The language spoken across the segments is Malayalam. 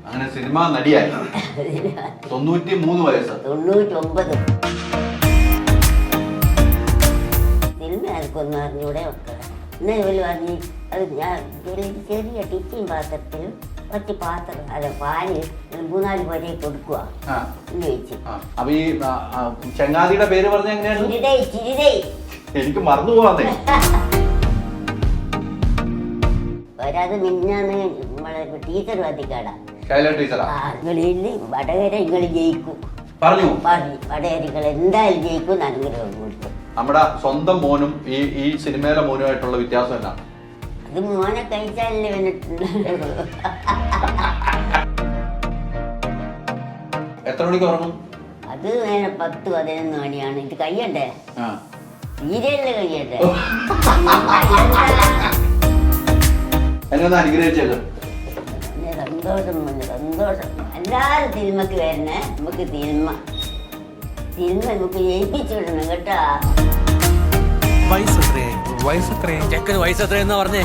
അങ്ങനെ സിനിമ നടിയായി 93 വയസ്സ് 99 സിനിമ ആർക്കൊന്നും അറിഞ്ഞൂടെ മക്കളെ. എന്നാ ഇവര് പറഞ്ഞു അത് ഞാൻ ചെറിയ ടിഫിൻ പാത്രത്തിലും കുറച്ച് പാത്രം അല്ല പാല് 3-4 പേരെ കൊടുക്കുക എന്ന് ചോദിച്ചു. അപ്പൊ ഈ ചങ്ങാതിയുടെ പേര് പറഞ്ഞ എങ്ങനെയാണ്? ചിരിതൈ എനിക്ക് മറന്നു പോവാന്നേ. വരാതെ മിന്നാന്ന് നമ്മളെ ടീച്ചർ വന്നിക്കാടാ ടീച്ചറാ വടകര ഇങ്ങള് ജയിക്കും പറഞ്ഞു. വടകരകൾ എന്തായാലും ജയിക്കും അനുഗ്രഹം കൊടുത്തു. നമ്മുടെ സ്വന്തം മോനും ഈ സിനിമയിലെ മോനുമായിട്ടുള്ള വ്യത്യാസം എന്താണ്? അത് മോനെ കഴിച്ചാലല്ലേ വന്നിട്ടുണ്ട്. എത്ര മണിക്ക് ഉറങ്ങും? അത് നേരെ 10-11 മണിയാണ്. ഇത് കഴിയണ്ടേ, തീരെയല്ലേ കഴിയണ്ടേ. എന്നെ ഒന്ന് അനുഗ്രഹിച്ചേക്ക്. സന്തോഷം സന്തോഷം. എല്ലാവരും സിനിമക്ക് വരണേ. നമുക്ക് സിനിമ നമുക്ക് ജയിപ്പിച്ചു വിടണം കേട്ടാ. ചെക്കന് വയസ്സെത്രയെന്നാ പറഞ്ഞേ?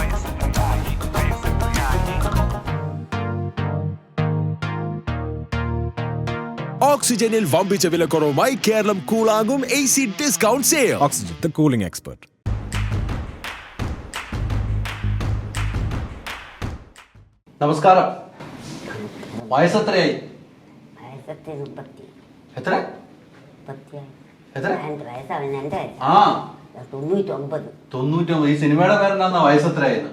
ഓക്സിജനിൽ വമ്പിച്ച വിലക്കുറവുമായി കേരളം കൂളാകും AC discount sale. Oxygen, the cooling expert. നമസ്കാരം. വയസ്സെത്രയായി? വയസ്സത്തെ 30. എത്ര? 30. എത്ര? വയസ്സാണ് എൻ്റെ വയസ്സ്. 99. 99. ഈ സിനിമയുടെ പേരെന്താ വയസ്സെത്രയായത്?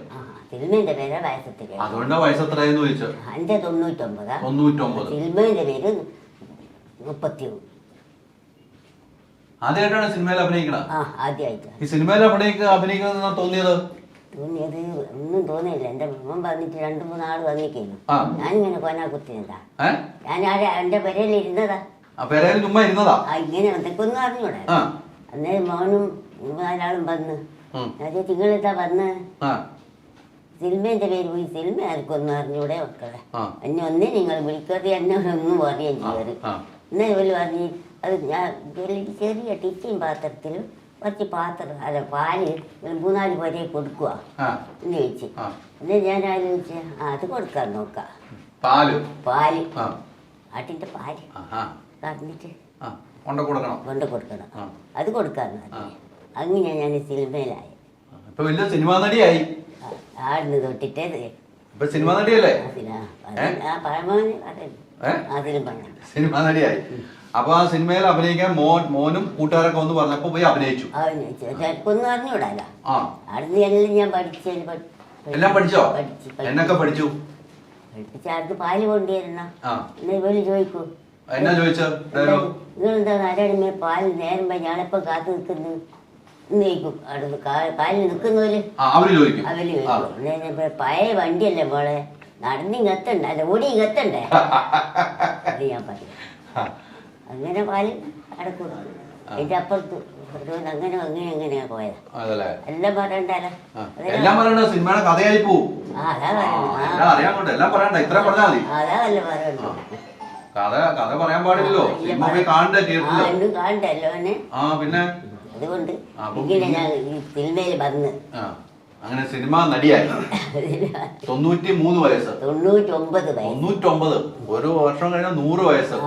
സിനിമേന്റെ പേര് വയസ്സത്തെ. അതുകൊണ്ടാ വയസ്സെത്രയെന്ന് ചോദിച്ചത്. എൻ്റെ 99. 99. സിനിമേന്റെ പേര് 31. ആദ്യമായിട്ടാണ് സിനിമയിൽ അഭിനയിക്കണത്? ആദ്യമായിട്ട്. ഈ സിനിമയിൽ അഭിനയിക്കുന്ന തോന്നിയത് ഒന്നും തോന്നിയില്ല. എന്റെ മോൻ വന്നിട്ട് 2-3 ആള് വന്നിരിക്കുന്നു. ഞാനിങ്ങനെ കൊനാ കുത്തിനതാ. ഞാൻ എന്റെ പെരയിൽ ഇരുന്നതാ. ചുമ്മാ ഇരുന്നതാ. ഇങ്ങനെ എന്തൊക്കെയൊന്നും അറിഞ്ഞൂടെ. അന്നേരം മോനും 4 ആളും വന്ന് ഞാൻ തിങ്കളെത്താ വന്ന് സിനിമേന്റെ പേര് പോയി. സിനിമ ആർക്കൊന്നും അറിഞ്ഞൂടെ മക്കളെ. എന്നെ ഒന്നേ നിങ്ങൾ വിളിക്കാതെ എന്നെ ഒന്നും പറയുകയും ചെയ്യരുത്. എന്നാ ഇവര് പറഞ്ഞു അത് ഞാൻ ചെറിയ ടിഫിൻ പാത്രത്തിലും കുറച്ച് പാത്രം അല്ല പാല് 3-4 പേരെ കൊടുക്കുക എന്ന് ചോദിച്ചു. എന്നാ ഞാൻ ആലോചിച്ച അത് കൊടുക്കാൻ നോക്കാം. പാല് ആട്ടിന്റെ പാല് പറഞ്ഞിട്ട് കൊണ്ട് കൊടുക്കണം. അത് കൊടുക്കാന്ന് പറഞ്ഞു. അങ്ങനെ ഞാൻ സിനിമയിലായി. സിനിമാ നടിയായി. ആടിന് തൊട്ടിട്ടേ സിനിമാ നടിയല്ലേ? സിനിമാ നടിയായി. അപ്പൊ ആ സിനിമയിൽ അഭിനയിക്കാൻ മോനും കൂട്ടുകാരൊക്കെ ഒന്ന് പറഞ്ഞപ്പോ പോയി അഭിനയിച്ചു. ചെറുപ്പൊന്നും അറിഞ്ഞൂടാലോ. അവിടുന്ന് എല്ലാം ഞാൻ എല്ലാം പഠിച്ചോ? എന്നൊക്കെ പഠിച്ചു? പഠിപ്പിച്ചാർക്ക് പാല് കൊണ്ടുവരണ. എന്നാ ഇവര് ചോദിക്കൂ എന്നാ ചോദിച്ചത്? നിങ്ങളെന്താ ആരാണ് പാല് നേരം ഞാളിപ്പം കാത്തു നിൽക്കുന്നു ചോദിക്കും. പാലിൽ നിൽക്കുന്നവര് അവര് ചോദിക്കും പഴയ വണ്ടിയല്ലേ മോളെ, നടന്നിങ്ങെത്തണ്ട അല്ല ഓടിങ്ങെത്തണ്ടേ അത് ഞാൻ പറയും. അങ്ങനെ പാല് അടക്കും. അതിന്റെ അപ്പുറത്ത് അങ്ങനെ എങ്ങനെയാ പോയത് എല്ലാം പറയണ്ടല്ലോ. സിനിമയുടെ കഥയായി പോവും. അതാ പറയണ്ട. അതല്ല പറയണ്ടോ. കഥ പറയാൻ പാടില്ലല്ലോ. കാണണ്ടല്ലോ പിന്നെ അതുകൊണ്ട് ഇങ്ങനെ ഞാൻ സിനിമയിൽ വന്ന് അങ്ങനെ സിനിമ നടിയായി 93 വയസ്സ്. 99. ഒരു വർഷം കഴിഞ്ഞാൽ 100 വയസ്സ്.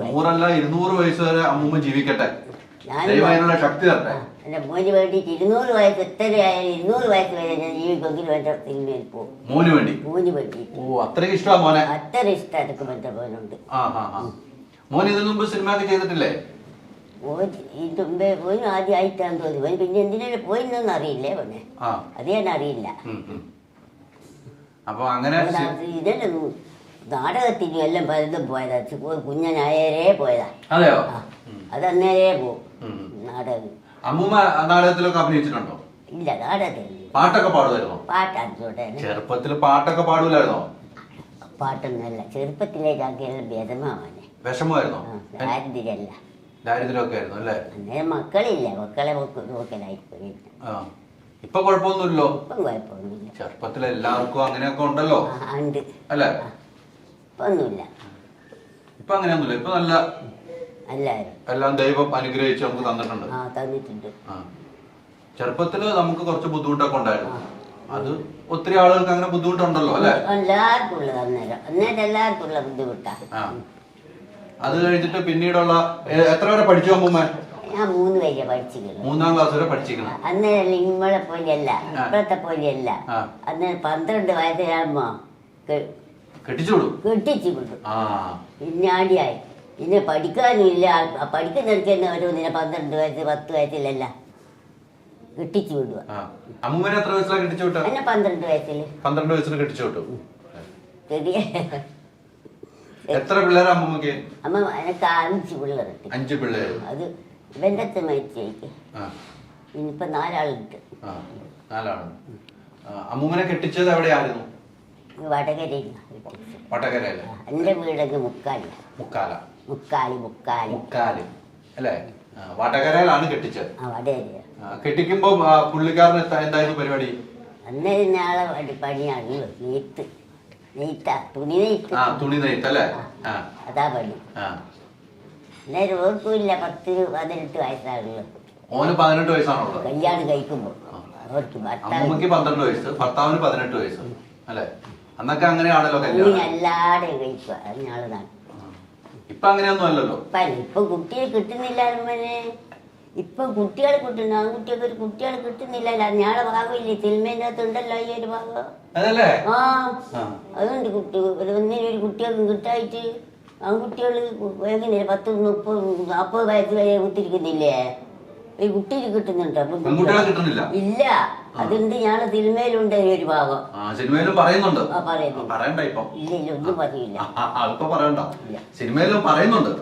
100 അല്ല 200 വയസ്സ് വരെ അമ്മൂമ്മ ജീവിക്കട്ടെ. ദൈവത്തിനുള്ള ശക്തി തരട്ടെ. എന്റെ മോന് വേണ്ടിട്ട് 200 വയസ്സ് എത്രയായാലും 200 വയസ്സ് വരെ ഞാൻ ജീവിക്കുമെങ്കിലും എന്റെ സിനിമയിൽ പോകും. മോന് വേണ്ടി. അത്രയ്ക്ക് ഇഷ്ടമാണ് മോനെ? അത്ര ഇഷ്ടം എടുക്കും എന്റെ മോനുണ്ട്. മോൻ ഇതിനു മുമ്പ് സിനിമ ഒക്കെ ചെയ്തിട്ടില്ലേ? പോയി ആദ്യമായിട്ടാന്ന് തോന്നി. പോയി പിന്നെ എന്തിനാണ് പോയിന്നൊന്നും അറിയില്ലേ പോന്നെ. അത് ഞാൻ അറിയില്ല. അപ്പൊ അങ്ങനെ ഇതല്ലേ നാടകത്തിനും എല്ലാം പലതും പോയതാ. കുഞ്ഞനായരേ പോയതാ. അത് അന്നേരേ പോവും നാടകം. അമ്മൂമ്മ നാടകത്തിലൊക്കെ അഭിനയിച്ചിട്ടുണ്ടോ? ഇല്ല, നാടകത്തിൽ പാട്ടൊക്കെ പാടുമായിരുന്നോ? പാട്ടോട്ടെ. ചെറുപ്പത്തിൽ പാട്ടൊക്കെ പാടൂലായിരുന്നോ? പാട്ടൊന്നുമല്ല, ചെറുപ്പത്തിലേക്കാക്കിയെല്ലാം വിഷമാവനെ. വിഷമമായിരുന്നോ? ദാരിദ്ര്യമല്ല, ദാരിദ്ര്യമൊക്കെ ആയിരുന്നു അല്ലേ? അന്നേരം മക്കളില്ല, മക്കളെ നോക്കലായി പോയി. ഇപ്പൊ കുഴപ്പമൊന്നുമില്ലല്ലോ? ഇപ്പം കുഴപ്പമൊന്നുമില്ല. ചെറുപ്പത്തിൽ എല്ലാവർക്കും അങ്ങനെയൊക്കെ ഉണ്ടല്ലോ ഉണ്ട് അല്ലേ? ഇപ്പൊ ഒന്നുമില്ല. ഇപ്പൊ അങ്ങനെയൊന്നുമില്ല. ഇപ്പൊ നല്ല എല്ലാം ദൈവം അനുഗ്രഹിച്ച് നമുക്ക് തന്നിട്ടുണ്ട്. തന്നിട്ടുണ്ട്. ചെറുപ്പത്തില് നമുക്ക് കുറച്ച് ബുദ്ധിമുട്ടൊക്കെ ഉണ്ടായിരുന്നു. അത് ഒത്തിരി ആളുകൾക്ക് അങ്ങനെ ബുദ്ധിമുട്ടുണ്ടല്ലോ അല്ലെ? എല്ലാവർക്കും ഉള്ളത് അന്നേരം എല്ലാവർക്കും ഉള്ള ബുദ്ധിമുട്ടാ. അത് കഴിഞ്ഞിട്ട് പിന്നീടുള്ള എത്ര വരെ പഠിച്ചു അമ്മൂമ്മ? ഞാൻ 3 വരെ പഠിച്ചിട്ടുള്ളൂ. 3ാം ക്ലാസ് വരെ പഠിച്ചിരിക്കണം. അന്നേരം ഇമ്മളെ പോലെയല്ല, ഇപ്പോഴത്തെ പോലെയല്ല. അന്നേരം 12 വയസ്സാകുമ്പോ കെട്ടിച്ചു വിടും. പിന്നെ ആടിയായി. പിന്നെ പഠിക്കാനും ഇല്ല. പഠിക്കുന്നിടക്കുന്ന ഓരോന്നിനെ 12 വയസ്സ് 10 വയസ്സിലല്ല കെട്ടിച്ചു വിടുക. അമ്മൂമ്മനെ എത്ര വയസ്സിലാണ് കെട്ടിച്ചു വിട്ടത്? എന്നെ 12 വയസ്സിൽ. 12 വയസ്സിൽ കെട്ടിച്ചു വിട്ടു. ചെറിയ എത്ര പിള്ളേരാ അമ്മൂമ്മക്ക്? അമ്മ എനിക്ക് 5 പിള്ളേരുണ്ട്. 5 പിള്ളേര്. അത് ഇവന്റെ അച്ഛൻ മരിച്ചേക്ക്. ഇനിയിപ്പൊ 4 ആളുണ്ട്. 4 ആള്. അമ്മൂമ്മനെ കെട്ടിച്ചത് എവിടെയായിരുന്നു? വടകരയിൽ. വടകരയില്. എന്റെ വീടൊക്കെ മുക്കാലി അല്ലേ? വടകരയിലാണ് കെട്ടിച്ചത്. വടകര. കെട്ടിക്കുമ്പോ പുള്ളിക്കാരന് എന്തായിരുന്നു പരിപാടി? അന്നേരം ഞാളെ പണിയാണ് തുണി നെയ്ത്ത് അല്ലേ? അതാ പണി. അന്നേരം ഓർക്കില്ല 10-18 വയസ്സാണല്ലോ. ഓന് 18 വയസ്സാണല്ലോ കല്യാണം കഴിക്കുമ്പോ. അമ്മൂമ്മക്ക് 12 വയസ്സ്, ഭർത്താവിന് 18 വയസ്സ് അല്ലേ? അന്നൊക്കെ അങ്ങനെയാണല്ലോ കല്യാണം. എല്ലാടെ കഴിക്കുക. അത് ഞാളതാണ്. ഇപ്പൊ അങ്ങനെയൊന്നും അല്ലല്ലോ. ഇപ്പൊ കുട്ടിയെ കിട്ടുന്നില്ല. ഇപ്പൊ കുട്ടികളെ കിട്ടുന്നു. ആൺകുട്ടിയൊക്കെ ഒരു കുട്ടികളെ കിട്ടുന്നില്ലല്ലോ. ഞാളെ ഭാഗമില്ലേ സിനിമേൻ്റെ അകത്ത് ഉണ്ടല്ലോ ഈ ഒരു ഭാഗം. അതുകൊണ്ട് ഒന്നിനൊരു കുട്ടികൾക്ക് കിട്ടായിട്ട് ആൺകുട്ടികൾ എങ്ങനെ 10-30-40 വയസ്സ് വരെ കുത്തിരിക്കുന്നില്ലേ? ഒരു കുട്ടിയിൽ കിട്ടുന്നുണ്ടോ? ഇല്ല. അതുകൊണ്ട് ഞാളെ സിനിമയിലുണ്ട് ഒരു ഭാഗം. സിനിമയിലും പറയുന്നുണ്ട്. ഇല്ല ഒന്നും പറയില്ല. സിനിമയിലും പറയുന്നുണ്ട്.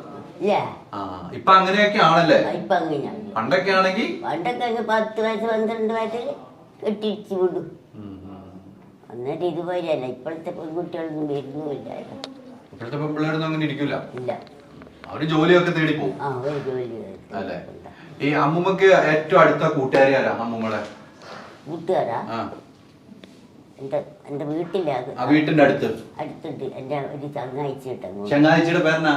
ഇപ്പൊ അങ്ങനെയൊക്കെ ആണല്ലേ? ഇപ്പൊ അങ്ങനെയാണ്. പണ്ടൊക്കെ ആണെങ്കിൽ 10 വയസ്സ് 12 വയസ്സിൽ കെട്ടിച്ച് വിടും. എന്നിട്ട് ഇതുപോലെയല്ല. ഇപ്പോഴത്തെ പെൺകുട്ടികളൊന്നും വരുന്നുമില്ല. ഇപ്പോഴത്തെ പെൺപിള്ളേരൊന്നും അങ്ങനെ ഇരിക്കില്ല. ഇല്ല. അവര് ജോലിയൊക്കെ തേടി പോകും അല്ലേ? ഈ അമ്മൂമ്മക്ക് ഏറ്റവും അടുത്ത കൂട്ടുകാരി ആരാ? അമ്മൂമ്മയുടെ കൂട്ടുകാരാ? എന്റെ വീട്ടിലെ വീട്ടിന്റെ അടുത്തുണ്ട് എന്റെ ഒരു ചങ്ങാഴ്ച. ചങ്ങാഴ്ചയുടെ പേരെന്നാ?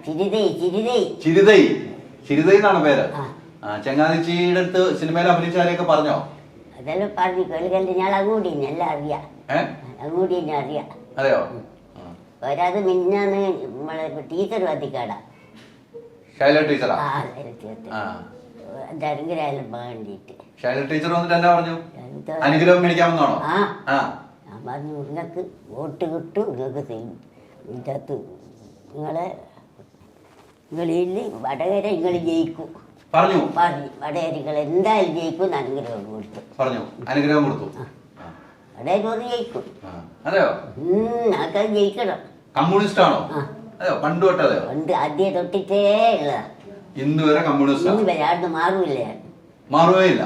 ചിരിതൈ എന്നാണ് പേര്. ചങ്ങാഴ്ചയുടെ അടുത്ത് സിനിമയിൽ അഭിനയിച്ചാരെയൊക്കെ പറഞ്ഞോ? അതെല്ലാം പറഞ്ഞു. കേൾക്കല്ലേ? ഞാൻ അങ്ങോട്ട് എല്ലാം അറിയാം. അങ്ങോട്ട് ഞാൻ അറിയാം. അതെയോ? ഒരാത് മിന്നാന്ന് നമ്മളെ ടീച്ചർ വത്തിക്കാടാ. ശൈല ടീച്ചറാ? എന്റെ അനുഗ്രഹം വേണ്ടിട്ട് ശൈല ടീച്ചർ വന്നിട്ട് എന്നാ പറഞ്ഞു? അനുഗ്രഹം മേടിക്കാമെന്നാണോ? ഞാൻ പറഞ്ഞു നിങ്ങൾക്ക് വോട്ട് കിട്ടും. നിങ്ങൾക്ക് ഇതിൻ്റെ അകത്ത് നിങ്ങളിൽ വടകര നിങ്ങൾ ജയിക്കും പറഞ്ഞു. വടകര നിങ്ങൾ എന്തായാലും ജയിക്കും. അനുഗ്രഹം കൊടുത്തു. പറഞ്ഞു. അനുഗ്രഹം കൊടുത്തു. വടകര ജയിക്കും. അതെയോ? ആൾക്കാർ ജയിക്കണം. കമ്മ്യൂണിസ്റ്റ് ആണോ? അതെയോ? പണ്ട് തൊട്ടതെയോ? പണ്ട് ആദ്യം തൊട്ടിട്ടേ ഉള്ള ഇന്ന് വരെ കമ്മ്യൂണിസ്റ്റ്. ഇന്ന് വരെ ആടുന്ന് മാറൂല. മാറുകയില്ല.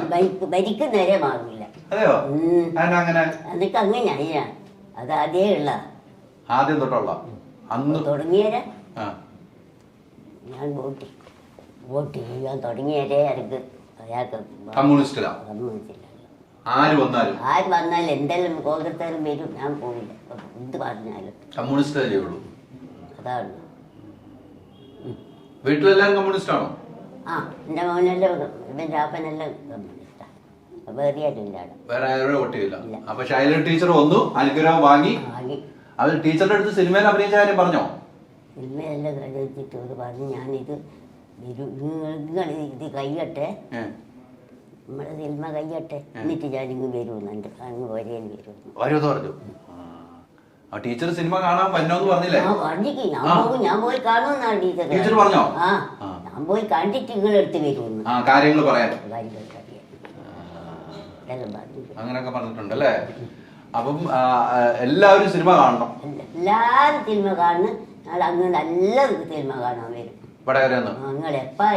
ഭരിക്കുന്നവരെ മാറൂല. അതെയോ? അങ്ങനെ എന്നിട്ട് അങ്ങനെയാ. അത് ആദ്യേ ഉള്ള. ആദ്യം തൊട്ടുള്ള അന്ന് തുടങ്ങിയവരെ ഞാൻ വോട്ട് ചെയ്യാൻ തുടങ്ങിയവരെ എനിക്ക് അയാൾക്ക് കമ്മ്യൂണിസ്റ്റില്ല. ആര് വന്നാലും എന്തെല്ലാം കോൺഗ്രസ്സുകാരും വരും. ഞാൻ പോവില്ല. എന്ത് പറഞ്ഞാലും കമ്മ്യൂണിസ്റ്റ് ചെയ്യുള്ളൂ. അതാണ്. വീട്ടിലെല്ലാരും കമ്മ്യൂണിസ്റ്റ് ആണോ? എന്റെ മോനെല്ലാം ഇവൻ രാപ്പനെല്ലാം കമ്മ്യൂണിസ്റ്റാണ്. വേറെ ആരും വേറെ ആരും വോട്ട് ചെയ്യില്ല. അപ്പൊ ശൈല ടീച്ചർ വന്നു, അനുഗ്രഹം വാങ്ങി. അവർ ടീച്ചറുടെ അടുത്ത് സിനിമയിൽ അഭിനയിച്ച കാര്യം പറഞ്ഞോ? സിനിമയെല്ലാം കഴിച്ചിട്ട് ഒരു പറഞ്ഞു ഞാനിത് നിങ്ങൾ ഇത് കഴിയട്ടെ, നമ്മളെ സിനിമ കഴിയട്ടെ, എന്നിട്ട് ഞാനിങ്ങ് വരുമെന്നുണ്ട്. അങ്ങ് വരേന്ന് വരുമെന്ന് പറഞ്ഞു. ടീച്ചർ സിനിമ കാണാൻ പറ്റോന്ന് പറഞ്ഞില്ലേ? ഞാൻ പോയി കാണുമെന്നാണ് ടീച്ചർ പറഞ്ഞോ? ഞാൻ പോയി കണ്ടിട്ട് നിങ്ങളെടുത്ത് വരുമെന്ന് കാര്യങ്ങൾ പറയാൻ അങ്ങനെയൊക്കെ പറഞ്ഞിട്ടുണ്ടല്ലേ? അപ്പം എല്ലാവരും സിനിമ കാണണം. എല്ലാരും സിനിമ കാണുന്നു. അങ്ങ് നല്ല സിനിമ കാണാൻ വരും. നിങ്ങൾ എപ്പാ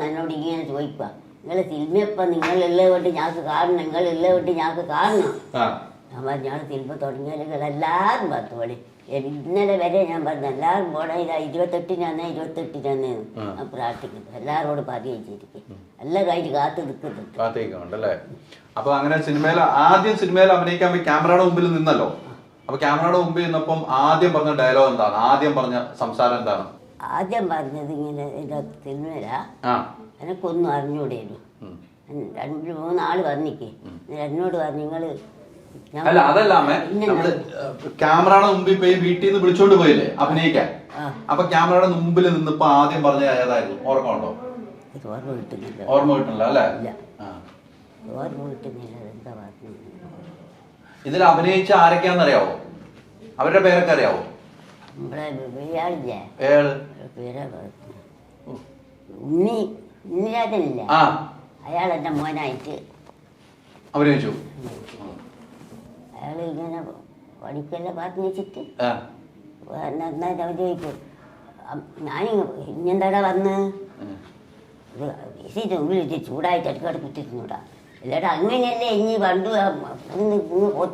എന്നോട് ഇങ്ങനെ ചോദിക്കുക. നിങ്ങളെ സിനിമ എപ്പ നിങ്ങളുള്ളത് കൊണ്ട് ഞങ്ങൾക്ക് കാണണം, നിങ്ങളുള്ളത് കൊണ്ട് ഞങ്ങൾക്ക് കാണണം. ഞാൻ പറഞ്ഞു ഞാൻ സിനിമ തുടങ്ങിയാൽ നിങ്ങൾ എല്ലാവരും പത്ത് പോലെ. ഇന്നലെ വരെ ഞാൻ പറഞ്ഞു എല്ലാവരും പോണ ഇതാ 28-നാണ് ഞാൻ പ്രാർത്ഥിക്കുന്നു. എല്ലാവരോടും പറയിച്ചിരിക്കും. എല്ലാ കാര്യം കാത്തു നിൽക്കുന്നുണ്ട്. അപ്പൊ അങ്ങനെ ആദ്യം സിനിമയിൽ അഭിനയിക്കാൻ ക്യാമറയുടെ മുമ്പിൽ നിന്നല്ലോ. അപ്പൊ ക്യാമറയുടെ മുമ്പിൽ നിന്നപ്പം ആദ്യം പറഞ്ഞ ഡയലോഗ് എന്താണ്? ആദ്യം പറഞ്ഞ സംസാരം എന്താണ്? ആദ്യം പറഞ്ഞത് ഇങ്ങനെ സിനിമയിലാ എനക്കൊന്നും അറിഞ്ഞൂടേനു. 2-3 ആള് വന്നിക്കേ. എന്നോട് പറഞ്ഞു നിങ്ങൾ അല്ല അതല്ല അമ്മേ, നമ്മള് ക്യാമറയുടെ മുമ്പിൽ പോയി വീട്ടിൽ നിന്ന് വിളിച്ചോണ്ട് പോയില്ലേ അഭിനയിക്കാൻ? അപ്പൊ ക്യാമറയുടെ മുമ്പിൽ നിന്നിപ്പോ ആദ്യം പറഞ്ഞ ഏതായിരുന്നു? ഓർമ്മ കിട്ടുന്നില്ല. ഓർമ്മ കിട്ടുന്നില്ല അല്ലേ? ഓർമ്മ കിട്ടുന്നില്ല. എന്താ പറഞ്ഞു? ഇതിൽ അഭിനയിച്ച ആരൊക്കെയാണെന്നറിയാവോ? അവരുടെ പേരൊക്കെ അറിയാവോ? ഉണ്ണിരാജനില്ല, അയാൾ എന്റെ മോനായിട്ട് അഭിനയിച്ചു. അയാള് ഇങ്ങനെ പഠിക്കെല്ലാം പറഞ്ഞു വെച്ചിട്ട് നന്നായിട്ട് അവർ ചോദിക്കും, ഞാൻ ഇന്നെന്താടാ വന്ന് ഉള്ളിട്ട് ചൂടായിട്ട് ഇടക്കിടക്ക് കുത്തിരുന്നൂടാ. ഇല്ലാട്ടാ അങ്ങനെയല്ലേ ഇനി പണ്ട്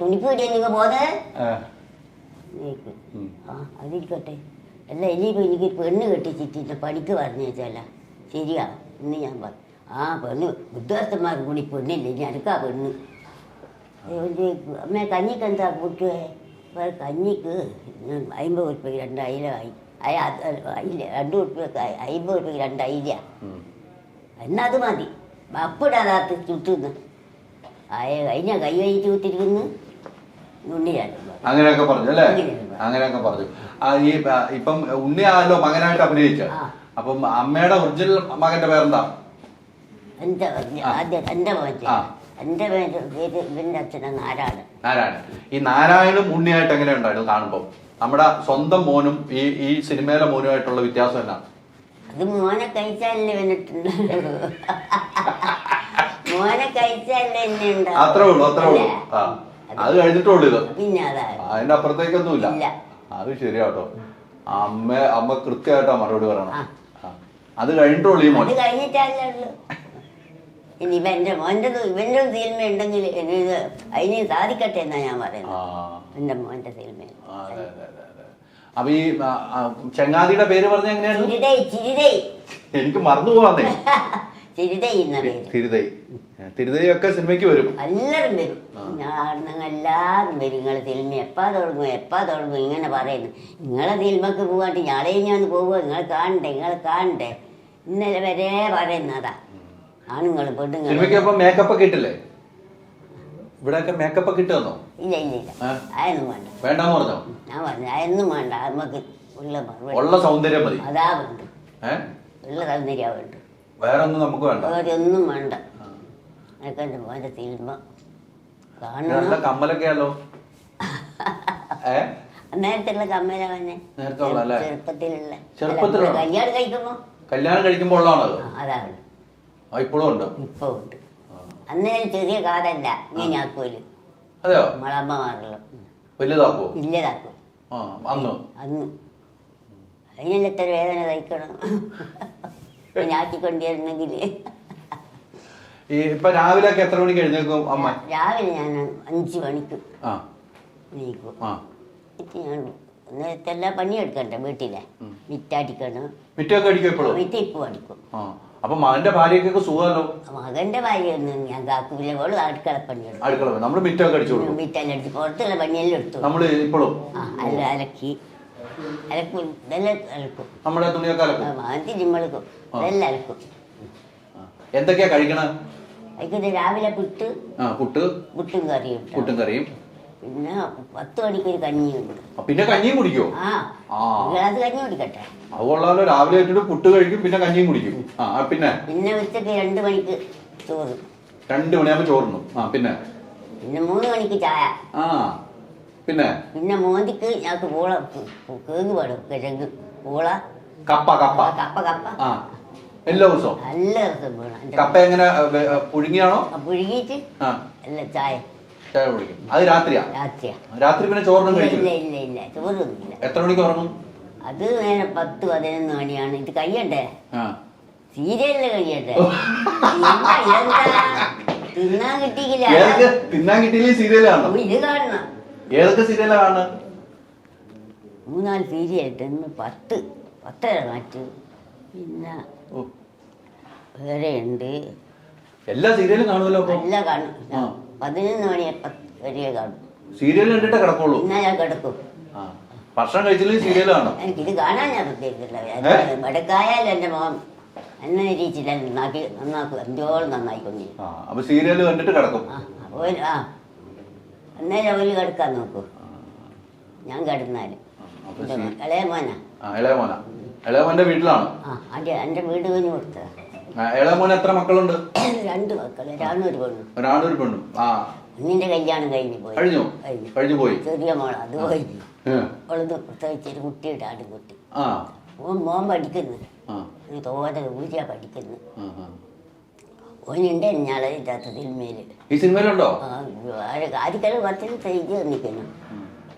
തുണിപ്പീടിയ നിങ്ങൾ പോന്നെ ആ അതിരിക്കട്ടെ. അല്ല ഇനിയിപ്പോൾ എനിക്ക് പെണ്ണ് കെട്ടിച്ചിട്ട് പണിക്ക് പറഞ്ഞു വെച്ചല്ല ശരിയാ. ഇന്ന് ഞാൻ പറഞ്ഞു ആ പെണ്ണ് ബുദ്ധിവാസന്മാർക്ക് കൂടി പെണ്ണില്ല, ഇനി അടുക്കാ പെണ്ണ്. അമ്മ കഞ്ഞിക്ക് എന്താ കൂട്ടുവേ? കഞ്ഞിക്ക് 50 ഉറുപ്പ്യക്ക് 2 അയില ആയി. അയില 2 ഉറുപ്പ്യക്ക് 50 ഉറുപ്പ്യക്ക് 2 അയില. എന്നാ അത് മതി. അപ്പിടാതാത്ത് ചുറ്റുന്നു അതിനെ കൈ വഹിച്ച് കുത്തിരിക്കുന്നു ഉണ്ണിയാണ്. അങ്ങനെയൊക്കെ പറഞ്ഞു അല്ലേ? അങ്ങനെയൊക്കെ പറഞ്ഞു. ഈ ഇപ്പം ഉണ്ണിയാണല്ലോ മകനായിട്ട് അഭിനയിച്ച. അപ്പം അമ്മയുടെ ഒറിജിനൽ മകന്റെ പേരെന്താ? എന്റെ പേര് ഇവന്റെ അച്ഛനാ നാരായണൻ. നാരായണൻ. ഈ നാരായണനും ഉണ്ണിയായിട്ട് എങ്ങനെ ഉണ്ടായിരുന്നു കാണുമ്പോ? നമ്മുടെ സ്വന്തം മോനും ഈ സിനിമയിലെ മോനുമായിട്ടുള്ള വ്യത്യാസം എന്നാ? അത് മോനെ കഴിച്ചാലല്ലേ വന്നിട്ടുണ്ട്. മോനെ കഴിച്ചാലല്ലേ എന്നെ ഉണ്ടാവും. അത്രേ ഉള്ളൂ, അത്രേ ഉള്ളൂ. അത് കഴിഞ്ഞിട്ടുള്ളൂ ഇത്. പിന്നെ അതാ അതിന്റെ അപ്പുറത്തേക്കൊന്നുമില്ല. അത് ശരിയാട്ടോ. അമ്മ കൃത്യമായിട്ടാ മറുപടി പറയണം. അത് കഴിഞ്ഞിട്ടുള്ളൂ ഈ മോൻ. അത് കഴിഞ്ഞിട്ടല്ലേ ഉള്ളു. ഇനി ഇവന്റെ മോന്റെ ഇവന്റെ സിനിമ ഉണ്ടെങ്കിൽ അതിന് സാധിക്കട്ടെ എന്നാ ഞാൻ പറയുന്നത്. എന്റെ മോന്റെ സിനിമ. അപ്പൊ ഈ ചങ്ങാതിയുടെ പേര് പറഞ്ഞ എങ്ങനെയാണ്? എനിക്ക് മറന്നു പോവാന്നേ. തിരുതൈയൊക്കെ സിനിമയ്ക്ക് വരും. എല്ലാവരും വരും. എല്ലാവരും വരും. നിങ്ങളെ സിനിമ എപ്പാ തുടങ്ങും ഇങ്ങനെ പറയുന്നു. നിങ്ങളെ സിനിമക്ക് പോവാണ്ട് ഞാളെ ഞാൻ പോവുക, നിങ്ങൾ കാണണ്ടേ. ഇന്നലെ വരെ പറയുന്നതാ ആണുങ്ങളും പെണ്ണുങ്ങളും. മേക്കപ്പ് ഒക്കെ ഇട്ടില്ലേ? ഇവിടെയൊക്കെ മേക്കപ്പ് ഒക്കെ ഇട്ടുവന്നോ? ഇല്ല അതൊന്നും വേണ്ട. വേണ്ടെന്ന് പറഞ്ഞോ? ഞാൻ പറഞ്ഞു അതൊന്നും വേണ്ട. നമുക്ക് ഉള്ള സൗന്ദര്യം മതി. അതാ വേണ്ട. ഉള്ള സൗന്ദര്യാ വേണ്ട. വേറെ ഒന്നും നമുക്ക് വേണ്ട. ഒന്നും വേണ്ട. എനിക്ക് എൻ്റെ മോൻ്റെ സിനിമ കാണണം. കമ്മലൊക്കെയാണല്ലോ. നേരത്തുള്ള കമ്മല തന്നെ ചെറുപ്പത്തിലുള്ള കല്യാണം കഴിക്കുമ്പോ ഉള്ളതാണത്. അതാണ് ഇപ്പോഴും ഉണ്ട്. ഇപ്പൊ ഉണ്ട്. അന്നേരം ചെറിയ കാതല്ല ഇങ്ങനെ ആക്കൂല്. അതെയോ? നമ്മളമ്മമാരല്ലോ വലിയതാക്കോ? ഇല്ലതാക്കും. അന്ന് അതിനെല്ലാം എത്ര വേദന സഹിക്കണം. ഞാറ്റിക്കൊണ്ടിരുന്നെങ്കിൽ. ഇപ്പൊ രാവിലെ എത്ര മണിക്ക് എഴുന്നേൽക്കും അമ്മ? രാവിലെ ഞാൻ 5 മണിക്ക് എണീക്കും. ഞാൻ നേരത്തെ എല്ലാ പണിയെടുക്കണ്ടേ വീട്ടിലെ. മിറ്റടിക്കണം. മിറ്റൊക്കെ അടിക്കും എപ്പോഴും? മിറ്റ ഇപ്പൊ അടിക്കും. അപ്പൊ മകന്റെ ഭാര്യക്കൊക്കെ സുഖമല്ലോ? മകന്റെ ഭാര്യ ഒന്നും ഞാൻ കാക്കൂല. ഓള് അടുക്കളപ്പണിയെടുക്കും. അടുക്കള നമ്മള് മിറ്റൊക്കെ അടിച്ചു കൊടുക്കും. മിറ്റെല്ലാം അടിച്ച് പുറത്തുള്ള പണിയെല്ലാം എടുത്തു. നമ്മള് ഇപ്പോഴും അലക്കും. ഇതെല്ലാം അലക്കും. നമ്മുടെ തുണിയൊക്കെ അലക്കും. തിരുമ്പളക്കും. ഇതെല്ലാം അലക്കും. എന്തൊക്കെയാ കഴിക്കണം? കഴിക്കുന്നത് രാവിലെ പുട്ടും കറിയും. പിന്നെ 10 മണിക്ക് ഒരു കഞ്ഞിയുണ്ട്. പിന്നെ കഞ്ഞിയും കുടിക്കോ? ഗ്ലാസ് കഞ്ഞി കുടിക്കട്ടെ. അത് കൊള്ളാലോ. രാവിലെ ആയിട്ട് പുട്ട് കഴിക്കും, പിന്നെ കഞ്ഞിയും കുടിക്കും. പിന്നെ ഉച്ചക്ക് 2 മണിക്ക് ചോറ്. 2 മണിയാകുമ്പോ ചോറുണ്ടു. പിന്നെ 3 മണിക്ക് ചായ. പിന്നെ മോന്തിക്ക് ഞങ്ങൾക്ക് പൂള കേക്ക് വേണം. കിഴങ്ങ് പൂള കപ്പ എല്ലാ ദിവസവും വേണം. കപ്പ എങ്ങനെ പുഴുങ്ങിയാണോ? പുഴുങ്ങിയിട്ട് അല്ല ചായ കുടിക്കും. അത് രാത്രി പിന്നെ ചോറിനും കഴിക്കില്ല? ഇല്ല ചോറൊന്നുമില്ല. എത്ര മണിക്ക് ഉറങ്ങും? അത് നേരെ 10-11 മണിയാണ്. ഇത് കഴിയണ്ടേ? സീരിയലില് കഴിയട്ടെ. തിന്നാൻ കിട്ടിയില്ല. സീരിയൽ കാണണം. ഇത് കാണണം. ഏതൊക്കെ സീരിയലാ കാണുന്നത്? 3-4 സീരിയൽ. 10 മാറ്റ്. പിന്നെ വേറെ ഉണ്ട്. എല്ലാ സീരിയലും കാണുമല്ലോ? എല്ലാം കാണും. 11 മണി വരെ കാണും. സീരിയൽ കണ്ടിട്ടേ കിടക്കുള്ളൂ? എന്നാ ഞാൻ കിടക്കും. ഭക്ഷണം കഴിച്ചില്ലെങ്കിൽ സീരിയൽ കാണും. എനിക്കിത് കാണാൻ ഞാൻ പ്രത്യേകിച്ചില്ല. മടക്കായാലും എൻ്റെ മോൻ എന്നെ രീതിയിൽ നന്നാക്കും. എന്തോളം നന്നായിക്കൊണ്ടിരിക്കും. അപ്പൊ സീരിയൽ കണ്ടിട്ട് കിടക്കും. അന്നേരം അവര് കിടക്കാൻ നോക്കൂ, ഞാൻ കിടന്നാല്. ഇളയ മോനാ. ഇളയമോന്റെ വീട്ടിലാണ്. എൻ്റെ വീട് കഴിഞ്ഞ് കൊടുത്തതാ. ഇളയമോന് എത്ര മക്കളുണ്ട്? 2 മക്കള്, ഒരാണും ഒരു പെണ്ണും. ഒരാണൊരു പെണ്ണും. കുഞ്ഞിന്റെ കല്യാണം കഴിഞ്ഞു പോയി. കഴിഞ്ഞു പോയി. ചെറിയ മോളാ, അത് കഴിഞ്ഞു. അവളത് പ്രസവിച്ചൊരു കുട്ടിയുടെ ആടുകുട്ടി. മോൻ പഠിക്കുന്നു, തോതെ ഊരിയാ പഠിക്കുന്നു. ഓനുണ്ട് ഞാളെ ഇതിനകത്ത് സിനിമയില്. ഈ സിനിമയിലുണ്ടോ? ആദ്യക്കാലം 10 തേജ് നിൽക്കുന്നു.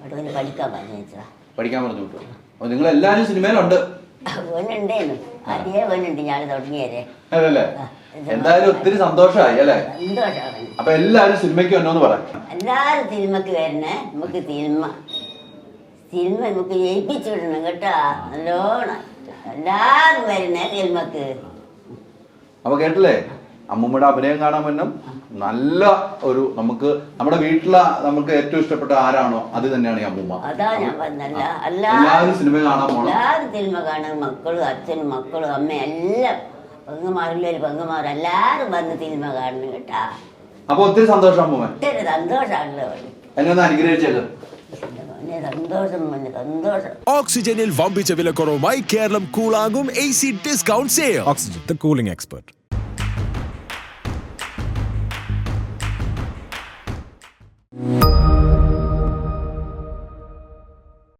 അവിടെ ഒന്ന് പഠിക്കാൻ പറഞ്ഞാ. പഠിക്കാൻ പറഞ്ഞു വിട്ടു. നിങ്ങൾ എല്ലാരും സിനിമയിലുണ്ട്. ഓനുണ്ടേന്നു, ആദ്യമേ ഓനുണ്ട് ഞാൻ തുടങ്ങിയതേ. അതല്ലേ? എന്തായാലും ഒത്തിരി സന്തോഷമായി അല്ലേ? സന്തോഷമാണ്. അപ്പൊ എല്ലാരും സിനിമയ്ക്ക് വന്നോന്ന് പറയാം. എല്ലാരും സിനിമക്ക് വരണേ. നമുക്ക് സിനിമ നമുക്ക് ജയിപ്പിച്ചു വിടണം കേട്ടോ, നല്ലോണം. എല്ലാരും വരണേ സിനിമക്ക്. അപ്പൊ കേട്ടില്ലേ, അമ്മൂമ്മയുടെ അഭിനയം കാണാൻ പറ്റും. നല്ല ഒരു നമുക്ക് നമ്മുടെ വീട്ടിലെ നമുക്ക് ഏറ്റവും ഇഷ്ടപ്പെട്ട ആരാണോ അത് തന്നെയാണ് ഈ അമ്മൂമ്മ. അതാ ഞാൻ പറഞ്ഞല്ല, എല്ലാവരും സിനിമ കാണാൻ പോകണം. എല്ലാരും സിനിമ കാണാൻ, മക്കളും അച്ഛനും മക്കളും അമ്മയും എല്ലാം, പെങ്ങന്മാരില്ലൊരു പെങ്ങന്മാർ എല്ലാരും വന്ന് സിനിമ കാണണം കേട്ടാ. അപ്പൊ ഒത്തിരി സന്തോഷം അമ്മൂമ്മ. ഒത്തിരി സന്തോഷമാണല്ലോ. എന്നെ ഒന്ന് അനുഗ്രഹിച്ചേക്ക്. സന്തോഷം. ഓക്സിജനിൽ വമ്പിച്ച വിലക്കുറവുമായി കേരളം കൂളാകും AC discount sale. Oxygen, the cooling expert.